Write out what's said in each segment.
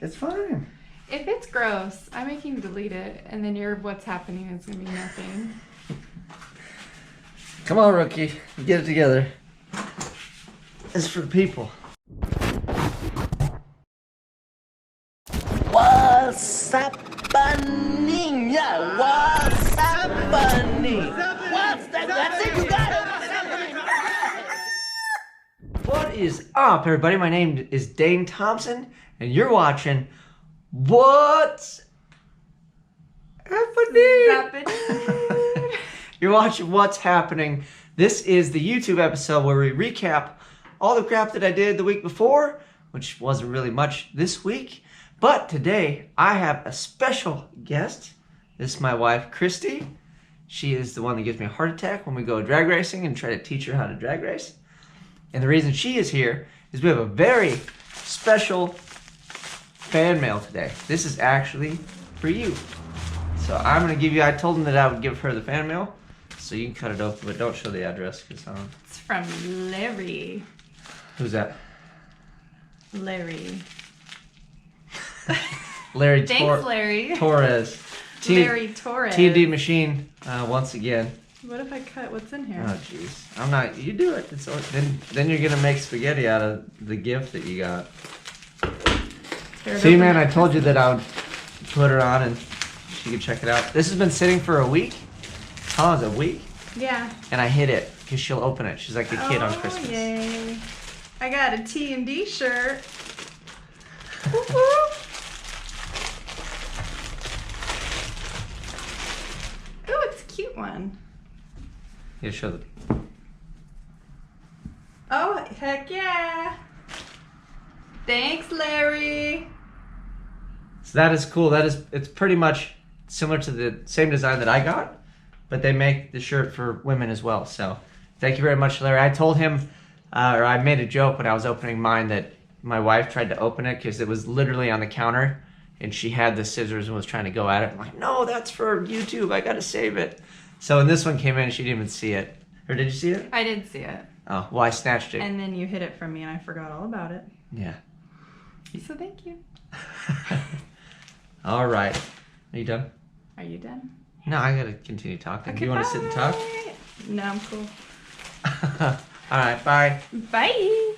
It's fine. If it's gross, I make you delete it, and then your what's happening is gonna be nothing. Come on, rookie. Get it together. This is for the people. What's happening? Yeah, what's happening? What's that? That's it, you got it. What is up, everybody? My name is Dane Thompson, and you're watching What's Happening? You're watching What's Happening. This is the YouTube episode where we recap all the crap that I did the week before, which wasn't really much this week. But today, I have a special guest. This is my wife, Christy. She is the one that gives me a heart attack when we go drag racing and try to teach her how to drag race. And the reason she is here is we have a very special fan mail today. This is actually for you. So I'm going to give you, I told them that I would give her the fan mail. So you can cut it open, but don't show the address. Cause, It's from Larry. Who's that? Larry. Larry Thanks, Larry. Torres. Larry Torres. T&D machine, once again. What if I cut what's in here? Oh, jeez. I'm not, you do it. It's, then you're going to make spaghetti out of the gift that you got. See, man, I told you that I would put her on and she could check it out. This has been sitting for a week. How long is it, a week? Yeah. And I hid it because she'll open it. She's like a kid on Christmas. Yay. I got a T&D shirt. Oh, it's a cute one. Yeah, show the. Oh, heck yeah. Thanks, Larry. So that is cool. It's pretty much similar to the same design that I got, but they make the shirt for women as well. So thank you very much, Larry. I told him, or I made a joke when I was opening mine that my wife tried to open it because it was literally on the counter and she had the scissors and was trying to go at it. I'm like, no, that's for YouTube. I got to save it. So when this one came in, she didn't even see it. Or did you see it? I did see it. Oh, well, I snatched it. And then you hid it from me and I forgot all about it. Yeah. So thank you. All right. Are you done? Are you done? No, I got to continue talking. Okay, Do you want to sit and talk? No, I'm cool. All right, bye. Bye.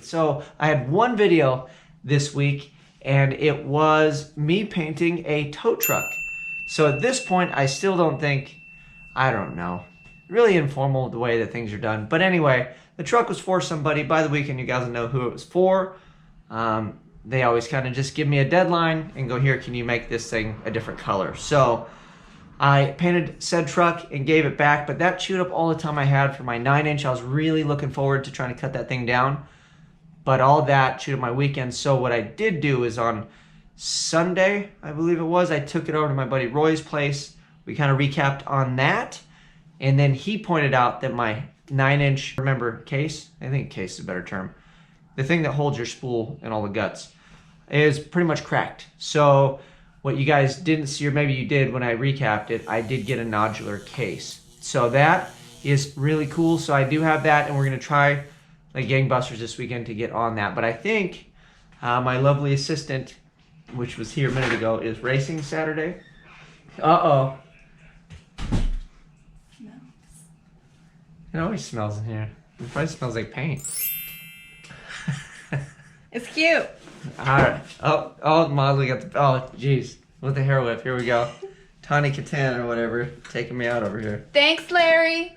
So I had one video this week and it was me painting a tow truck. So at this point, I still don't think, I don't know, really informal the way that things are done. But anyway, the truck was for somebody. By the weekend, you guys will know who it was for. They always kind of just give me a deadline and go, here, can you make this thing a different color? So I painted said truck and gave it back, but that chewed up all the time I had for my 9-inch. I was really looking forward to trying to cut that thing down. But all that chewed up my weekend. So what I did do is on Sunday, I believe it was, I took it over to my buddy Roy's place. We kind of recapped on that. And then he pointed out that my 9-inch, remember, case? I think case is a better term. The thing that holds your spool and all the guts is pretty much cracked. So what you guys didn't see, or maybe you did when I recapped it, I did get a nodular case. So that is really cool. So I do have that, and we're going to try like gangbusters this weekend to get on that. But I think my lovely assistant, which was here a minute ago, is racing Saturday. Uh-oh. No. It always smells in here. It probably smells like paint. It's cute. All right. Oh, Molly got the, oh, jeez. With the hair whip, here we go. Tawny Catan or whatever, taking me out over here. Thanks, Larry.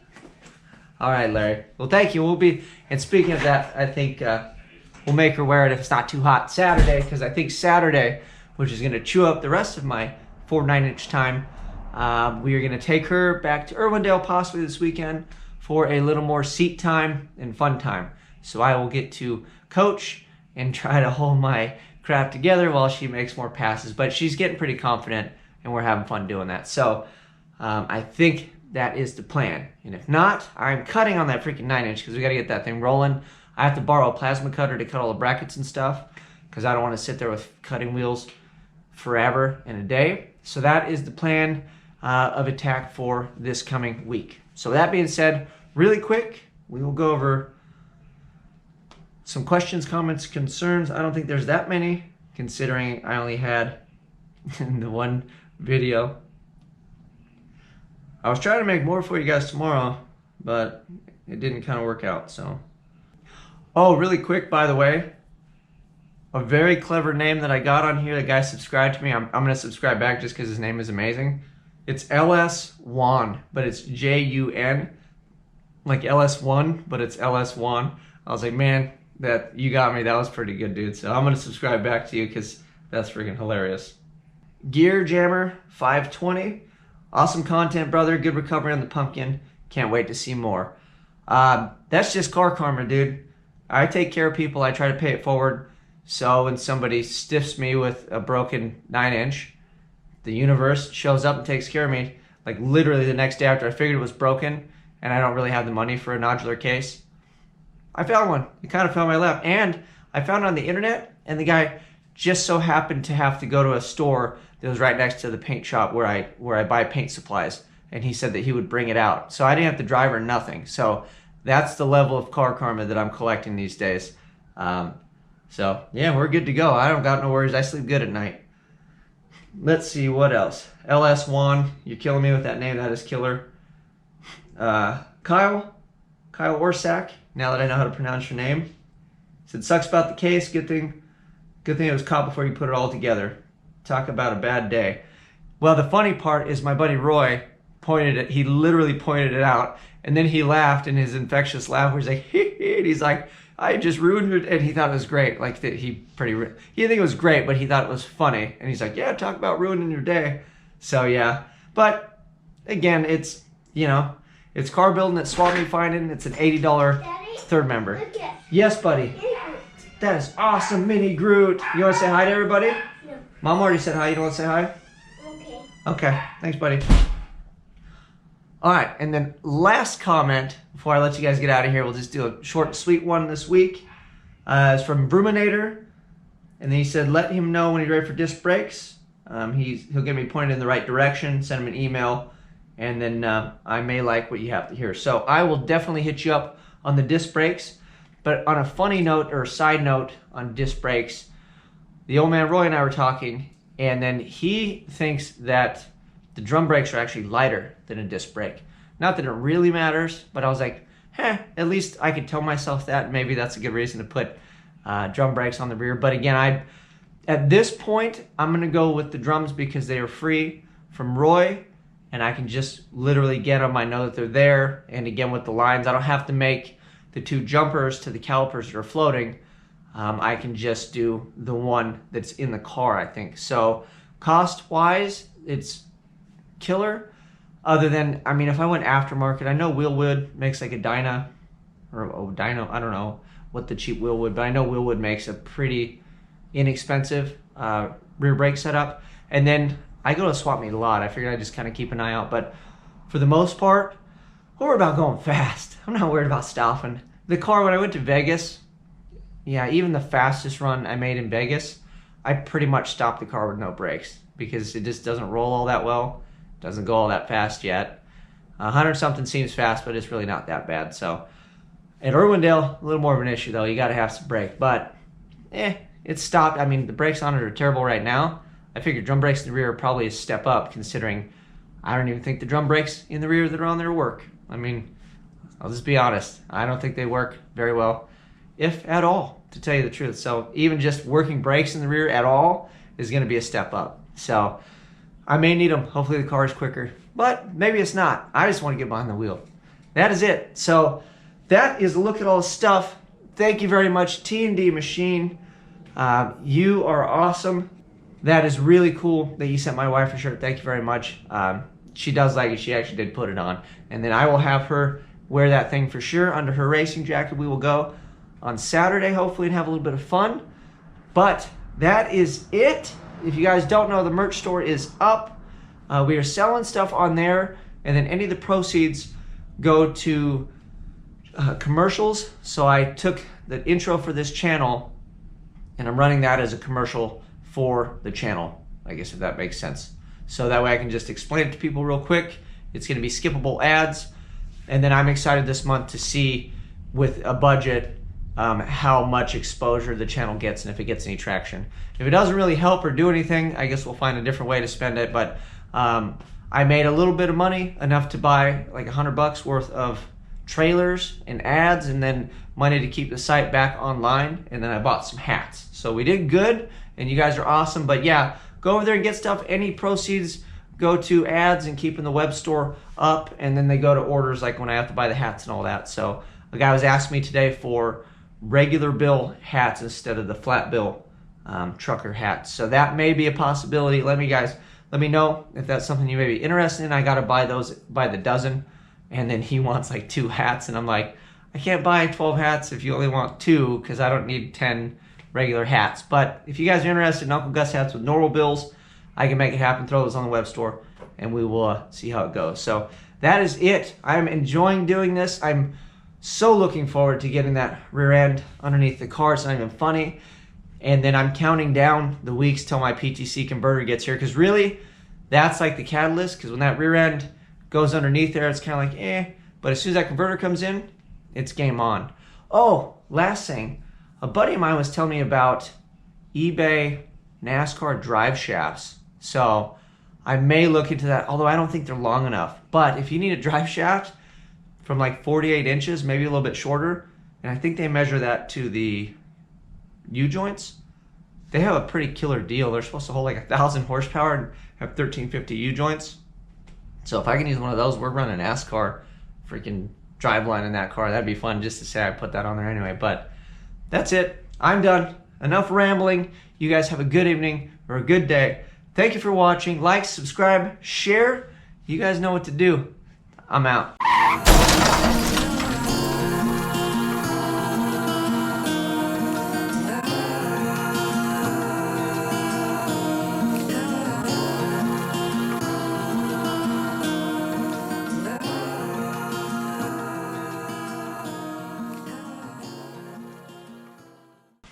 All right, Larry. Well, thank you. We'll be, and speaking of that, I think we'll make her wear it if it's not too hot Saturday, because I think Saturday, which is going to chew up the rest of my 4 9-inch time, we are going to take her back to Irwindale possibly this weekend for a little more seat time and fun time. So I will get to coach and try to hold my crap together while she makes more passes. But she's getting pretty confident, and we're having fun doing that. So I think that is the plan. And if not, I'm cutting on that freaking 9-inch because we got to get that thing rolling. I have to borrow a plasma cutter to cut all the brackets and stuff because I don't want to sit there with cutting wheels forever in a day. So that is the plan of attack for this coming week. So that being said, really quick, we will go over some questions, comments, concerns. I don't think there's that many, considering I only had the one video. I was trying to make more for you guys tomorrow, but it didn't kind of work out, so. Oh, really quick, by the way, a very clever name that I got on here. The guy subscribed to me. I'm going to subscribe back just because his name is amazing. It's LS Juan, but it's J-U-N, like LS1, but it's LS Juan. I was like, man, that you got me. That was pretty good, dude. So I'm going to subscribe back to you because that's freaking hilarious. Gear Jammer 520. Awesome content, brother. Good recovery on the pumpkin. Can't wait to see more. That's just car karma, dude. I take care of people. I try to pay it forward. So when somebody stiffs me with a broken 9-inch, the universe shows up and takes care of me. Like literally the next day after I figured it was broken and I don't really have the money for a nodular case, I found one. It kind of fell in my lap. And I found it on the internet, and the guy just so happened to have to go to a store that was right next to the paint shop where I buy paint supplies. And he said that he would bring it out. So I didn't have to drive or nothing. So that's the level of car karma that I'm collecting these days. So yeah, we're good to go. I don't got no worries. I sleep good at night. Let's see what else. LS Juan, you're killing me with that name. That is killer. Kyle Orsak. Now that I know how to pronounce your name, said sucks about the case. Good thing it was caught before you put it all together. Talk about a bad day. Well, the funny part is my buddy Roy he literally pointed it out, and then he laughed in his infectious laugh where he's like, and he's like, I just ruined it, and he thought it was great. Like that he didn't think it was great, but he thought it was funny, and he's like, yeah, talk about ruining your day. So yeah, but again, it's, you know, it's car building, it's swap meet finding, it's an $80 third member. Yes, buddy. That is awesome, Mini Groot. You want to say hi to everybody? No. Mom already said hi. You don't want to say hi? Okay. Okay. Thanks, buddy. All right, and then last comment before I let you guys get out of here, we'll just do a short, sweet one this week. It's from Bruminator, and then he said, let him know when he's ready for disc brakes. He'll get me pointed in the right direction, send him an email, and then I may like what you have to hear. So I will definitely hit you up on the disc brakes. But on a funny note or side note on disc brakes, the old man Roy and I were talking, and then he thinks that the drum brakes are actually lighter than a disc brake. Not that it really matters, but I was like, at least I could tell myself that. Maybe that's a good reason to put drum brakes on the rear. But again, at this point, I'm going to go with the drums because they are free from Roy, and I can just literally get them. I know that they're there. And again, with the lines, I don't have to make the two jumpers to the calipers that are floating. I can just do the one that's in the car, I think. So cost-wise, it's killer. Other than, I mean, if I went aftermarket, I know Wheelwood makes like a Dyna, or Dyno, I don't know what the cheap Wheelwood, but I know Wheelwood makes a pretty inexpensive rear brake setup. And then I go to swap meet a lot. I figured I'd just kind of keep an eye out. But for the most part, I'm worried about going fast. I'm not worried about stopping. The car, when I went to Vegas, yeah, even the fastest run I made in Vegas, I pretty much stopped the car with no brakes because it just doesn't roll all that well. Doesn't go all that fast yet. 100 something seems fast, but it's really not that bad. So at Irwindale, a little more of an issue though. You got to have some brake, but it's stopped. I mean, the brakes on it are terrible right now. I figure drum brakes in the rear are probably a step up, considering I don't even think the drum brakes in the rear that are on there work. I mean, I'll just be honest. I don't think they work very well, if at all, to tell you the truth. So even just working brakes in the rear at all is going to be a step up. So I may need them. Hopefully the car is quicker, but maybe it's not. I just want to get behind the wheel. That is it. So that is a look at all the stuff. Thank you very much, T&D Machine. You are awesome. That is really cool that you sent my wife a shirt. Thank you very much. She does like it. She actually did put it on. And then I will have her wear that thing for sure under her racing jacket. We will go on Saturday, hopefully, and have a little bit of fun. But that is it. If you guys don't know, the merch store is up. We are selling stuff on there, and then any of the proceeds go to commercials. So I took the intro for this channel, and I'm running that as a commercial for the channel, I guess, if that makes sense. So that way I can just explain it to people real quick. It's going to be skippable ads. And then I'm excited this month to see with a budget how much exposure the channel gets and if it gets any traction. If it doesn't really help or do anything, I guess we'll find a different way to spend it. But I made a little bit of money, enough to buy like $100 worth of trailers and ads, and then money to keep the site back online, and then I bought some hats. So we did good, and you guys are awesome. But yeah, go over there and get stuff. Any proceeds go to ads and keeping the web store up, and then they go to orders like when I have to buy the hats and all that. So a guy was asking me today for regular bill hats instead of the flat bill trucker hats. So that may be a possibility. Let me know if that's something you may be interested in. I got to buy those by the dozen, and then he wants like 2 hats, and I'm like, I can't buy 12 hats if you only want 2 because I don't need 10 regular hats. But if you guys are interested in Uncle Gus hats with normal bills, I can make it happen. Throw those on the web store, and we will see how it goes. So that is it. I'm enjoying doing this. I'm so looking forward to getting that rear end underneath the car. It's not even funny. And then I'm counting down the weeks till my PTC converter gets here, because really that's like the catalyst, because when that rear end goes underneath there, it's kind of like eh, but as soon as that converter comes in, it's game on. Oh, last thing, a buddy of mine was telling me about eBay NASCAR drive shafts. So I may look into that, although I don't think they're long enough. But if you need a drive shaft from like 48 inches, maybe a little bit shorter, and I think they measure that to the U-joints, they have a pretty killer deal. They're supposed to hold like 1,000 horsepower and have 1350 U-joints. So if I can use one of those, we're running NASCAR freaking driveline in that car. That'd be fun just to say I put that on there anyway. But that's it. I'm done. Enough rambling. You guys have a good evening or a good day. Thank you for watching. Like, subscribe, share. You guys know what to do. I'm out.